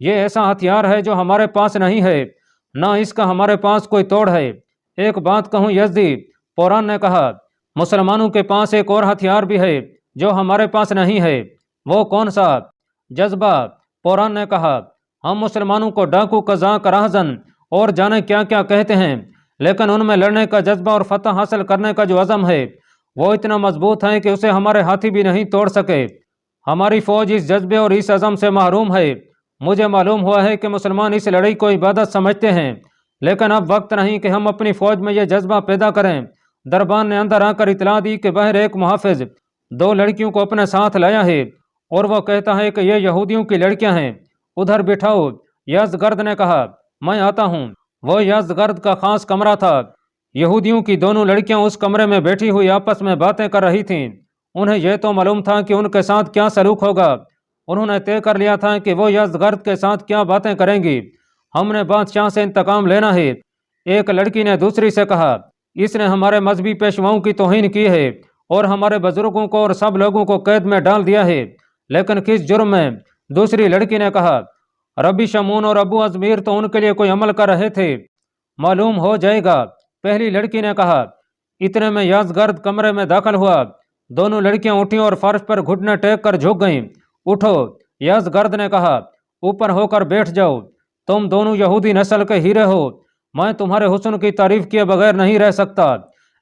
یہ ایسا ہتھیار ہے جو ہمارے پاس نہیں ہے، نہ اس کا ہمارے پاس کوئی توڑ ہے۔ ایک بات کہوں یزدی، پوران نے کہا، مسلمانوں کے پاس ایک اور ہتھیار بھی ہے جو ہمارے پاس نہیں ہے۔ وہ کون سا؟ جذبہ، پوران نے کہا، ہم مسلمانوں کو ڈاکو، قزاق، راہزن اور جانے کیا کیا کہتے ہیں، لیکن ان میں لڑنے کا جذبہ اور فتح حاصل کرنے کا جو عزم ہے وہ اتنا مضبوط ہے کہ اسے ہمارے ہاتھی بھی نہیں توڑ سکے۔ ہماری فوج اس جذبے اور اس عزم سے محروم ہے۔ مجھے معلوم ہوا ہے کہ مسلمان اس لڑائی کو عبادت سمجھتے ہیں، لیکن اب وقت نہیں کہ ہم اپنی فوج میں یہ جذبہ پیدا کریں۔ دربان نے اندر آ کر اطلاع دی کہ باہر ایک محافظ 2 لڑکیوں کو اپنے ساتھ لایا ہے اور وہ کہتا ہے کہ یہ یہودیوں کی لڑکیاں ہیں، ادھر بٹھاؤ۔ یزدگرد نے کہا، میں آتا ہوں۔ وہ یزدگرد کا خاص کمرہ تھا۔ یہودیوں کی دونوں لڑکیاں اس کمرے میں بیٹھی ہوئی آپس میں باتیں کر رہی تھیں۔ انہیں یہ تو معلوم تھا کہ ان کے ساتھ کیا سلوک ہوگا۔ انہوں نے طے کر لیا تھا کہ وہ یزدگرد کے ساتھ کیا باتیں کریں گی۔ ہم نے بادشاہ سے انتقام لینا ہے۔ ایک لڑکی نے دوسری سے کہا، اس نے ہمارے مذہبی پیشواؤں کی توہین کی ہے اور ہمارے بزرگوں کو اور سب لوگوں کو قید میں ڈال دیا ہے، لیکن کس جرم میں؟ دوسری لڑکی نے کہا، ربی شمون اور ابو ازمیر تو ان کے لیے کوئی عمل کر رہے تھے، معلوم ہو جائے گا۔ پہلی لڑکی نے کہا۔ اتنے میں یزدگرد کمرے میں داخل ہوا۔ دونوں لڑکیاں اٹھیں اور فرش پر گھٹنے ٹیک کر جھک گئیں۔ اٹھو، یزدگرد نے کہا، اوپر ہو کر بیٹھ جاؤ۔ تم دونوں یہودی نسل کے ہیرے ہو، میں تمہارے حسن کی تعریف کیے بغیر نہیں رہ سکتا،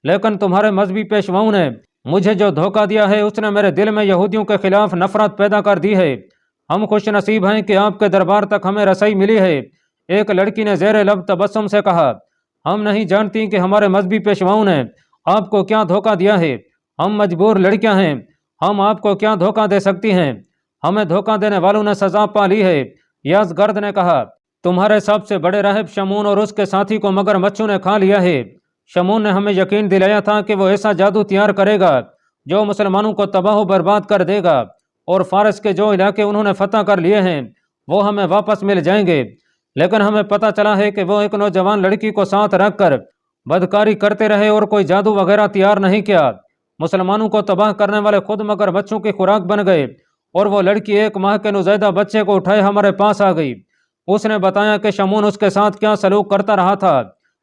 لیکن تمہارے مذہبی پیشواؤں نے مجھے جو دھوکہ دیا ہے اس نے میرے دل میں یہودیوں کے خلاف نفرت پیدا کر دی ہے۔ ہم خوش نصیب ہیں کہ آپ کے دربار تک ہمیں رسائی ملی ہے۔ ایک لڑکی نے زیر لب تبسم سے کہا، ہم نہیں جانتی کہ ہمارے مذہبی پیشواؤں نے آپ کو کیا دھوکہ دیا ہے۔ ہم مجبور لڑکیاں ہیں، ہم آپ کو کیا دھوکہ دے سکتی ہیں؟ ہمیں دھوکہ دینے والوں نے سزا پا لی ہے۔ یزدگرد نے کہا، تمہارے سب سے بڑے راہب شمون اور اس کے ساتھی کو مگر مچھوں نے کھا لیا ہے۔ شمون نے ہمیں یقین دلایا تھا کہ وہ ایسا جادو تیار کرے گا جو مسلمانوں کو تباہ و برباد کر دے گا، اور فارس کے جو علاقے انہوں نے فتح کر لیے ہیں وہ ہمیں واپس مل جائیں گے، لیکن ہمیں پتہ چلا ہے کہ وہ ایک نوجوان لڑکی کو ساتھ رکھ کر بدکاری کرتے رہے اور کوئی جادو وغیرہ تیار نہیں کیا۔ مسلمانوں کو تباہ کرنے والے خود مگر بچوں کی خوراک بن گئے، اور وہ لڑکی 1 ماہ کے نوزائیدہ بچے کو اٹھائے ہمارے پاس آ گئی۔ اس نے بتایا کہ شمون اس کے ساتھ کیا سلوک کرتا رہا تھا۔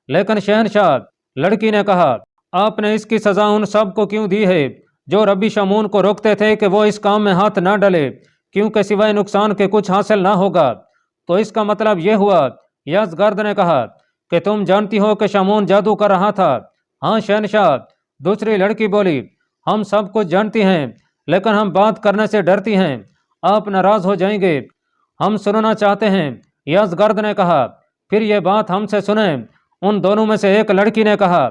لیکن شہنشاہ، لڑکی نے کہا، آپ نے اس کی سزا ان سب کو کیوں دی ہے جو ربی شمون کو روکتے تھے کہ وہ اس کام میں ہاتھ نہ ڈالے، کیونکہ سوائے نقصان کے کچھ حاصل نہ ہوگا؟ تو اس کا مطلب یہ ہوا، یزدگرد نے کہا، کہ تم جانتی ہو کہ شمون جادو کر رہا تھا؟ ہاں شہنشاہ، دوسری لڑکی بولی، ہم سب کچھ جانتی ہیں، لیکن ہم بات کرنے سے ڈرتی ہیں، آپ ناراض ہو جائیں گے، ہم سننا چاہتے ہیں۔ یزدگرد نے کہا، پھر یہ بات ہم سے سنیں۔ ان دونوں میں سے ایک لڑکی نے کہا،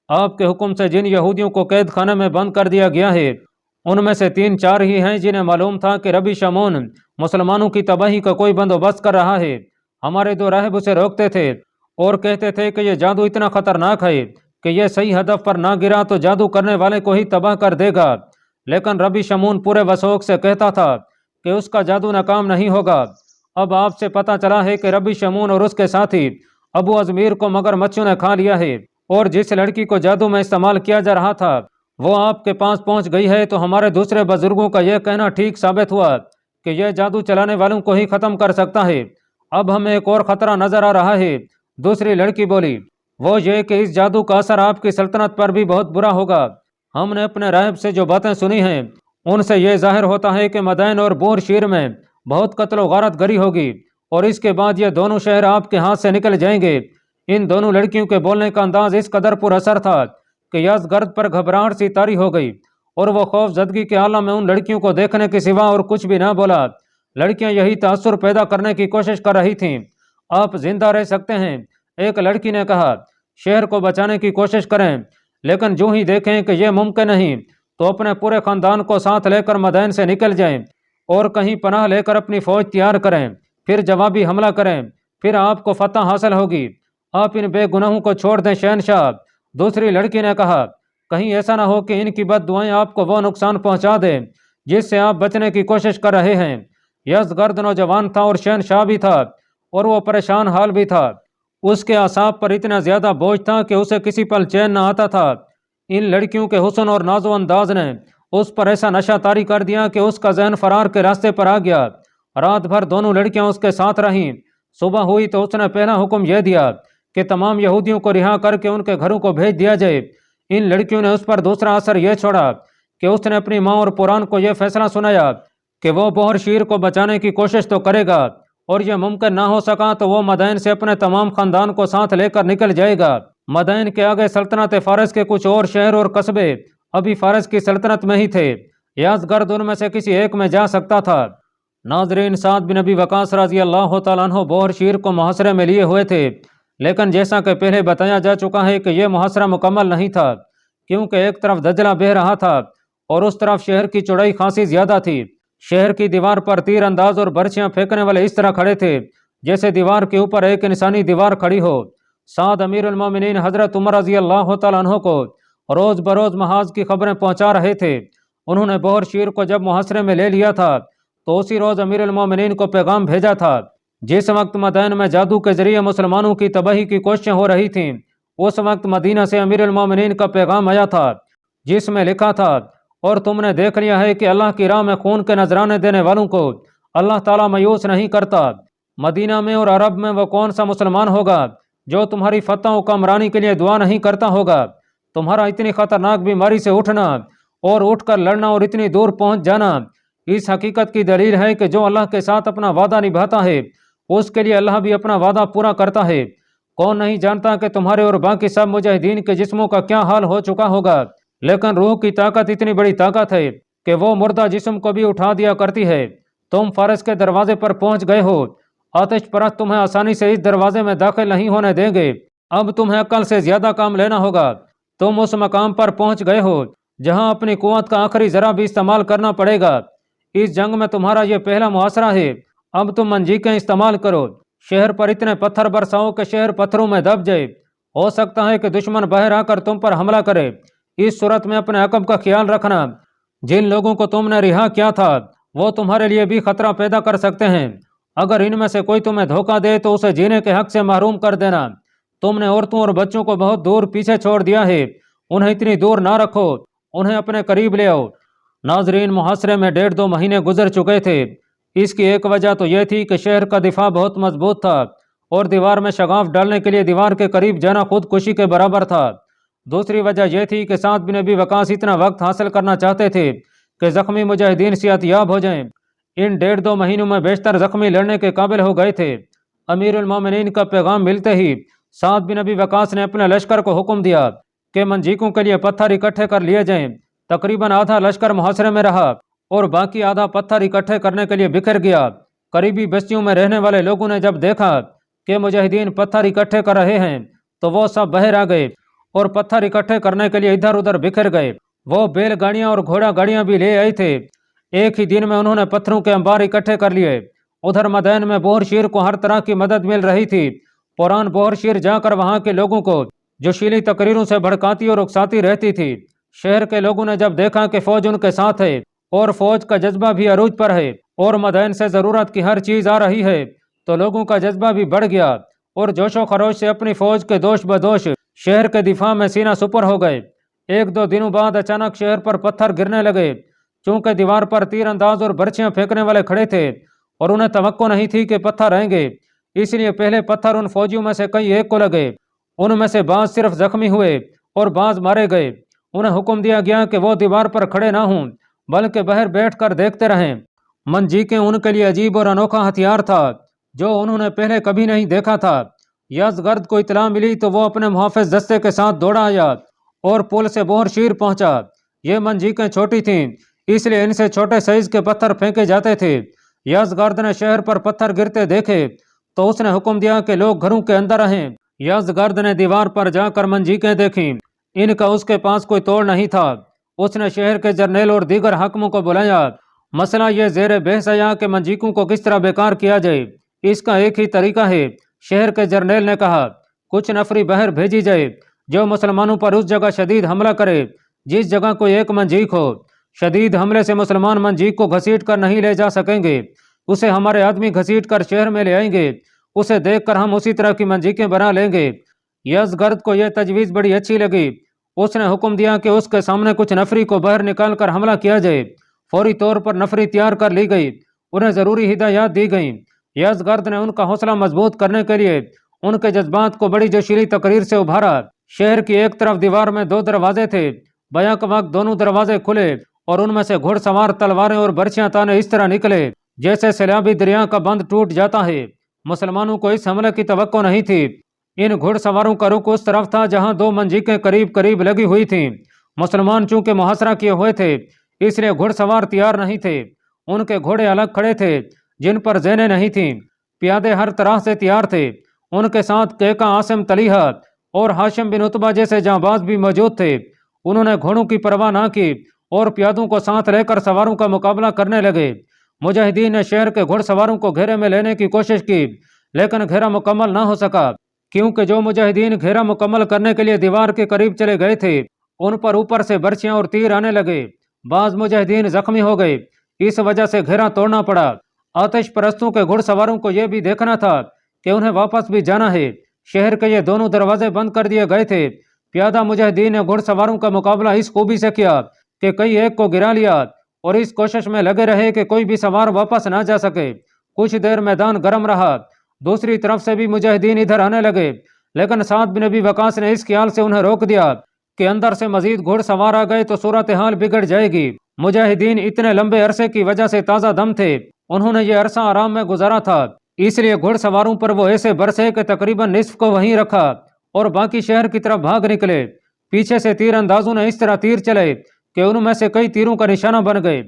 آپ کے حکم سے جن یہودیوں کو قید خانے میں بند کر دیا گیا ہے ان میں سے 3-4 ہی ہیں جنہیں معلوم تھا کہ ربی شمون مسلمانوں کی تباہی کا کوئی بندوبست کر رہا ہے۔ ہمارے 2 راہب اسے روکتے تھے اور کہتے تھے کہ یہ جادو اتنا خطرناک ہے کہ یہ صحیح ہدف پر نہ گرا تو جادو کرنے والے کو ہی تباہ کر دے گا، لیکن ربی شمون پورے وثوق سے کہتا تھا کہ اس کا جادو ناکام نہیں ہوگا۔ اب آپ سے پتہ چلا ہے کہ ربی شمون اور اس کے ساتھی ابو ازمیر کو مگر مچھوں نے کھا لیا ہے، اور جس لڑکی کو جادو میں استعمال کیا جا رہا تھا وہ آپ کے پاس پہنچ گئی ہے، تو ہمارے دوسرے بزرگوں کا یہ کہنا ٹھیک ثابت ہوا کہ یہ جادو چلانے والوں کو ہی ختم کر سکتا ہے۔ اب ہمیں ایک اور خطرہ نظر آ رہا ہے، دوسری لڑکی بولی، وہ یہ کہ اس جادو کا اثر آپ کی سلطنت پر بھی بہت برا ہوگا۔ ہم نے اپنے راہب سے جو باتیں سنی ہیں ان سے یہ ظاہر ہوتا ہے کہ مدائن اور بور شیر میں بہت قتل و غارت گری ہوگی، اور اس کے بعد یہ دونوں شہر آپ کے ہاتھ سے نکل جائیں گے۔ ان دونوں لڑکیوں کے بولنے کا انداز اس قدر پر اثر تھا کہ یزدگرد پر گھبراہٹ سی طاری ہو گئی، اور وہ خوف زدگی کے عالم میں ان لڑکیوں کو دیکھنے کے سوا اور کچھ بھی نہ بولا۔ لڑکیاں یہی تاثر پیدا کرنے کی کوشش کر رہی تھیں۔ آپ زندہ رہ سکتے ہیں، ایک لڑکی نے کہا، شہر کو بچانے کی کوشش کریں، لیکن جو ہی دیکھیں کہ یہ ممکن نہیں تو اپنے پورے خاندان کو ساتھ لے کر مدائن سے نکل جائیں اور کہیں پناہ لے کر اپنی فوج تیار کریں، پھر جوابی حملہ کریں، پھر آپ کو فتح حاصل ہوگی۔ آپ ان بے گناہوں کو چھوڑ دیں شہنشاہ، دوسری لڑکی نے کہا، کہیں ایسا نہ ہو کہ ان کی بد دعائیں آپ کو وہ نقصان پہنچا دیں جس سے آپ بچنے کی کوشش کر رہے ہیں۔ یزدگرد نوجوان تھا اور شہنشاہ بھی تھا، اور وہ پریشان حال بھی تھا۔ اس کے اعصاب پر اتنا زیادہ بوجھ تھا کہ اسے کسی پل چین نہ آتا تھا۔ ان لڑکیوں کے حسن اور ناز و انداز نے اس پر ایسا نشہ طاری کر دیا کہ اس کا ذہن فرار کے راستے پر آ گیا۔ رات بھر دونوں لڑکیاں اس کے ساتھ رہیں۔ صبح ہوئی تو اس نے پہلا حکم یہ دیا کہ تمام یہودیوں کو رہا کر کے ان کے گھروں کو بھیج دیا جائے۔ ان لڑکیوں نے اس پر دوسرا اثر یہ چھوڑا کہ اس نے اپنی ماں اور پران کو یہ فیصلہ سنایا کہ وہ بہر شیر کو بچانے کی کوشش تو کرے گا، اور یہ ممکن نہ ہو سکا تو وہ مدائن سے اپنے تمام خاندان کو ساتھ لے کر نکل جائے گا۔ مدائن کے آگے سلطنت فارس کے کچھ اور شہر اور قصبے ابھی فارس کی سلطنت میں ہی تھے، یزدگرد ان میں سے کسی ایک میں جا سکتا تھا۔ ناظرین، سعد بن ابی وقاص رضی اللہ تعالیٰ عنہ بہر شیر کو محاصرے میں لیے ہوئے تھے، لیکن جیسا کہ پہلے بتایا جا چکا ہے کہ یہ محاصرہ مکمل نہیں تھا، کیونکہ ایک طرف دجلہ بہہ رہا تھا اور اس طرف شہر کی چوڑائی خاصی زیادہ تھی۔ شہر کی دیوار پر تیر انداز اور برچیاں پھینکنے والے اس طرح کھڑے تھے جیسے دیوار کے اوپر ایک انسانی دیوار کھڑی ہو۔ سعد امیر المومنین حضرت عمر رضی اللہ تعالیٰ عنہ کو روز بروز محاذ کی خبریں پہنچا رہے تھے۔ انہوں نے بہر شیر کو جب محاصرے میں لے لیا تھا تو اسی روز امیر المومنین کو پیغام بھیجا تھا۔ جس وقت مدائن میں جادو کے ذریعے مسلمانوں کی تباہی کی کوششیں ہو رہی تھیں، اس وقت مدینہ سے امیر المومنین کا پیغام آیا تھا جس میں لکھا تھا، اور تم نے دیکھ لیا ہے کہ اللہ کی راہ میں خون کے نذرانے دینے والوں کو اللہ تعالیٰ مایوس نہیں کرتا۔ مدینہ میں اور عرب میں وہ کون سا مسلمان ہوگا جو تمہاری فتح و کامرانی کے لیے دعا نہیں کرتا ہوگا؟ تمہارا اتنی خطرناک بیماری سے اٹھنا اور اٹھ کر لڑنا اور اتنی دور پہنچ جانا اس حقیقت کی دلیل ہے کہ جو اللہ کے ساتھ اپنا وعدہ نبھاتا ہے اس کے لیے اللہ بھی اپنا وعدہ پورا کرتا ہے۔ کون نہیں جانتا کہ تمہارے اور باقی سب مجاہدین کے جسموں کا کیا حال ہو چکا ہوگا، لیکن روح کی طاقت اتنی بڑی طاقت ہے کہ وہ مردہ جسم کو بھی اٹھا دیا کرتی ہے۔ تم فارس کے دروازے پر پہنچ گئے ہو، آتش پرست تمہیں آسانی سے اس دروازے میں داخل نہیں ہونے دیں گے۔ اب تمہیں عقل سے زیادہ کام لینا ہوگا۔ تم اس مقام پر پہنچ گئے ہو جہاں اپنی قوت کا آخری ذرا بھی استعمال کرنا پڑے گا۔ اس جنگ میں تمہارا یہ پہلا محاصرہ ہے، اب تم منجیقیں استعمال کرو۔ شہر پر اتنے پتھر برساؤ کہ شہر پتھروں میں دب جائے۔ ہو سکتا ہے کہ دشمن باہر آ کر تم پر حملہ کرے۔ اس صورت میں اپنے عقب کا خیال رکھنا، جن لوگوں کو تم نے رہا کیا تھا وہ تمہارے لیے بھی خطرہ پیدا کر سکتے ہیں۔ اگر ان میں سے کوئی تمہیں دھوکہ دے تو اسے جینے کے حق سے محروم کر دینا۔ تم نے عورتوں اور بچوں کو بہت دور پیچھے چھوڑ دیا ہے، انہیں اتنی دور نہ رکھو، انہیں اپنے قریب لے آؤ۔ ناظرین، محاصرے میں 1.5-2 مہینے گزر چکے تھے۔ اس کی ایک وجہ تو یہ تھی کہ شہر کا دفاع بہت مضبوط تھا اور دیوار میں شگاف ڈالنے کے لیے دیوار کے قریب جانا خودکشی کے برابر تھا۔ دوسری وجہ یہ تھی کہ سعد بن ابی وقاص اتنا وقت حاصل کرنا چاہتے تھے کہ زخمی مجاہدین صحت یاب ہو جائیں۔ ان 1.5-2 مہینوں میں بیشتر زخمی لڑنے کے قابل ہو گئے تھے۔ امیر المومنین کا پیغام ملتے ہی سعد بن ابی وقاص نے اپنے لشکر کو حکم دیا کہ منجیقوں کے لیے پتھر اکٹھے کر لیے جائیں۔ تقریباً آدھا لشکر محاصرے میں رہا اور باقی آدھا پتھر اکٹھے کرنے کے لیے بکھر گیا۔ قریبی بستیوں میں رہنے والے لوگوں نے جب دیکھا کہ مجاہدین پتھر اکٹھے کر رہے ہیں تو وہ سب باہر آ گئے اور پتھر اکٹھے کرنے کے لیے ادھر ادھر بکھر گئے۔ وہ بیل گاڑیاں اور گھوڑا گاڑیاں بھی لے آئے تھے۔ ایک ہی دن میں انہوں نے پتھروں کے انبار اکٹھے کر لیے۔ ادھر مدائن میں بہر شیر کو ہر طرح کی مدد مل رہی تھی۔ پران بہر شیر جا کر وہاں کے لوگوں کو جوشیلی تقریروں سے بھڑکاتی اور اکساتی رہتی تھی۔ شہر کے لوگوں نے جب دیکھا کہ فوج ان کے ساتھ ہے اور فوج کا جذبہ بھی عروج پر ہے اور مدائن سے ضرورت کی ہر چیز آ رہی ہے تو لوگوں کا جذبہ بھی بڑھ گیا اور جوش و خروش سے اپنی فوج کے دوش بدوش شہر کے دفاع میں سینہ سپر ہو گئے۔ 1-2 دنوں بعد اچانک شہر پر پتھر گرنے لگے، چونکہ دیوار پر تیر انداز اور برچیاں پھینکنے والے کھڑے تھے اور انہیں توقع نہیں تھی کہ پتھر آئیں گے، اس لیے پہلے پتھر ان فوجیوں میں سے کئی ایک کو لگے۔ ان میں سے بعض صرف زخمی ہوئے اور بعض مارے گئے۔ انہیں حکم دیا گیا کہ وہ دیوار پر کھڑے نہ ہوں بلکہ باہر بیٹھ کر دیکھتے رہیں۔ منجیقیں ان کے لیے عجیب اور انوکھا ہتھیار تھا جو انہوں نے پہلے کبھی نہیں دیکھا تھا۔ یزدگرد کو اطلاع ملی تو وہ اپنے محافظ دستے کے ساتھ دوڑا آیا اور پل سے بہر شیر پہنچا۔ یہ منجیقیں چھوٹی تھیں اس لیے ان سے چھوٹے سائز کے پتھر پھینکے جاتے تھے۔ یزدگرد نے شہر پر پتھر گرتے دیکھے تو اس نے حکم دیا کہ لوگ گھروں کے اندر رہیں۔ یزدگرد نے دیوار پر جا کر منجیقیں دیکھیں، ان کا اس کے پاس کوئی توڑ نہیں تھا۔ اس نے شہر کے جرنیل اور دیگر حاکموں کو بلایا۔ مسئلہ یہ زیر بحث آیا کہ منجیقوں کو کس طرح بیکار کیا جائے۔ اس کا ایک ہی طریقہ ہے، شہر کے جرنیل نے کہا، کچھ نفری باہر بھیجی جائے جو مسلمانوں پر اس جگہ شدید حملہ کرے جس جگہ کوئی ایک منجیق ہو۔ شدید حملے سے مسلمان منجیق کو گھسیٹ کر نہیں لے جا سکیں گے، اسے ہمارے آدمی گھسیٹ کر شہر میں لے آئیں گے، اسے دیکھ کر ہم اسی طرح کی منجیقیں بنا لیں گے۔ یزدگرد کو یہ تجویز بڑی اچھی لگی۔ اس نے حکم دیا کہ اس کے سامنے کچھ نفری کو باہر نکال کر حملہ کیا جائے۔ فوری طور پر نفری تیار کر لی گئی انہیں ضروری ہدایات دی گئیں۔ یزدگرد نے ان کا حوصلہ مضبوط کرنے کے لیے ان کے جذبات کو بڑی جوشیلی تقریر سے ابھارا۔ شہر کی ایک طرف دیوار میں 2 دروازے تھے، بیک وقت دونوں دروازے کھلے اور ان میں سے گھڑ سوار تلواریں اور برچیاں تانے اس طرح نکلے جیسے سیلابی دریا کا بند ٹوٹ جاتا ہے۔ مسلمانوں کو اس حملے کی توقع نہیں تھی۔ ان گھڑ سواروں کا رخ اس طرف تھا جہاں 2 منجیقیں قریب قریب لگی ہوئی تھیں۔ مسلمان چونکہ محاصرہ کیے ہوئے تھے اس لیے گھڑ سوار تیار نہیں تھے۔ ان کے گھوڑے الگ کھڑے تھے جن پر زینیں نہیں تھیں۔ پیادے ہر طرح سے تیار تھے۔ ان کے ساتھ کیکا عاصم طلیحہ اور ہاشم بن عتبہ جیسے جانباز بھی موجود تھے۔ انہوں نے گھوڑوں کی پرواہ نہ کی اور پیادوں کو ساتھ لے کر سواروں کا مقابلہ کرنے لگے۔ مجاہدین نے شہر کے گھڑ سواروں کو گھیرے میں لینے کی کوشش کی لیکن گھیرا مکمل نہ ہو سکا، کیونکہ جو مجاہدین گھیرا مکمل کرنے کے لیے دیوار کے قریب چلے گئے تھے ان پر اوپر سے برچیاں اور تیر آنے لگے۔ بعض مجاہدین زخمی ہو گئے، اس وجہ سے گھیرا توڑنا پڑا۔ آتش پرستوں کے گھڑ سواروں کو یہ بھی دیکھنا تھا کہ انہیں واپس بھی جانا ہے۔ شہر کے یہ دونوں دروازے بند کر دیے گئے تھے۔ پیادہ مجاہدین نے گھڑ سواروں کا مقابلہ اس خوبی سے کیا کہ کئی ایک کو گرا لیا اور اس کوشش میں لگے رہے کہ کوئی بھی سوار واپس نہ جا سکے۔ کچھ دیر میدان گرم رہا۔ دوسری طرف سے بھی مجاہدین ادھر آنے لگے لیکن سعد بن ابی وقاص نے اس خیال سے انہیں روک دیا کہ اندر سے مزید گھڑ سوار آ گئے تو صورتحال بگڑ جائے گی۔ مجاہدین اتنے لمبے عرصے کی وجہ سے تازہ دم تھے، انہوں نے یہ عرصہ آرام میں گزارا تھا، اس لیے گھڑ سواروں پر وہ ایسے برسے کہ تقریباً نصف کو وہیں رکھا اور باقی شہر کی طرف بھاگ نکلے۔ پیچھے سے تیر اندازوں نے اس طرح تیر چلے کہ ان میں سے کئی تیروں کا نشانہ بن گئے۔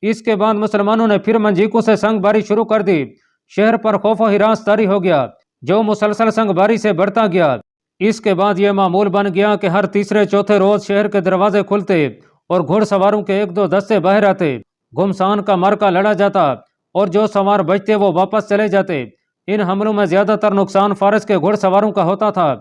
اس کے بعد مسلمانوں نے پھر منجیقوں سے سنگ باری شروع کر دی۔ شہر پر خوف و ہراس طاری ہو گیا جو مسلسل سنگ باری سے بڑھتا گیا۔ اس کے بعد یہ معمول بن گیا کہ ہر تیسرے چوتھے روز شہر کے دروازے کھلتے اور گھڑ سواروں کے 1-2 دستے باہر آتے۔ گھمسان کا معرکہ لڑا جاتا اور جو سوار بچتے وہ واپس چلے جاتے۔ ان حملوں میں زیادہ تر نقصان فارس کے گھڑ سواروں کا ہوتا تھا۔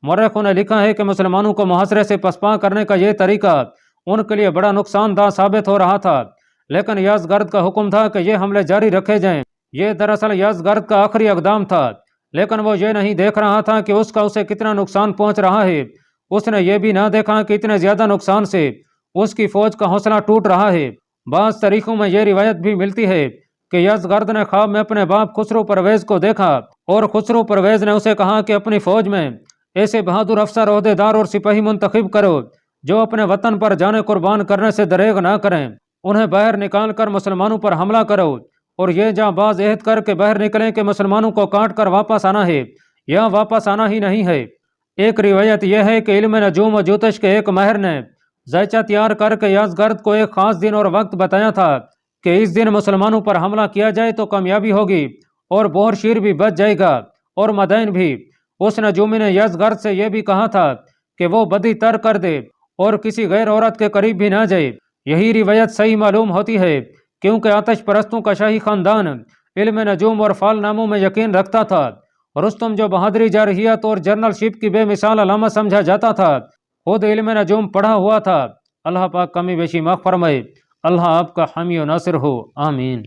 مورخوں نے لکھا ہے کہ مسلمانوں کو محاصرے سے پسپا کرنے کا یہ طریقہ ان کے لیے بڑا نقصان دہ ثابت ہو رہا تھا، لیکن یزدگرد کا حکم تھا کہ یہ حملے جاری رکھے جائیں۔ یہ دراصل یزدگرد کا آخری اقدام تھا، لیکن وہ یہ نہیں دیکھ رہا تھا کہ اس کا اسے کتنا نقصان پہنچ رہا ہے۔ اس نے یہ بھی نہ دیکھا کہ اتنے زیادہ نقصان سے اس کی فوج کا حوصلہ ٹوٹ رہا ہے۔ بعض تاریخوں میں یہ روایت بھی ملتی ہے کہ یزدگرد نے خواب میں اپنے باپ خسرو پرویز کو دیکھا اور خسرو پرویز نے اسے کہا کہ اپنی فوج میں ایسے بہادر افسر، عہدیدار اور سپاہی منتخب کرو جو اپنے وطن پر جانیں قربان کرنے سے دریغ نہ کریں۔ انہیں باہر نکال کر مسلمانوں پر حملہ کرو اور یہ جاں باز عہد کر کے باہر نکلیں کہ مسلمانوں کو کاٹ کر واپس آنا ہے یا واپس آنا ہی نہیں ہے۔ ایک روایت یہ ہے کہ علم نجوم و جوتش کے ایک ماہر نے ذائچہ تیار کر کے یزدگرد کو ایک خاص دن اور وقت بتایا تھا کہ اس دن مسلمانوں پر حملہ کیا جائے تو کامیابی ہوگی اور بور شیر بھی بچ جائے گا اور مدائن بھی۔ اس نجومی نے یزدگرد سے یہ بھی کہا تھا کہ وہ بدی ترک کر دے اور کسی غیر عورت کے قریب بھی نہ جائے۔ یہی روایت صحیح معلوم ہوتی ہے کیونکہ آتش پرستوں کا شاہی خاندان علم نجوم اور فال ناموں میں یقین رکھتا تھا۔ رستم جو بہادری، جارحیت اور جنرل شپ کی بے مثال علامت سمجھا جاتا تھا خود علم نجوم پڑھا ہوا تھا۔ اللہ پاک کمی بیشی معاف فرمائے۔ اللہ آپ کا حامی و ناصر ہو، آمین۔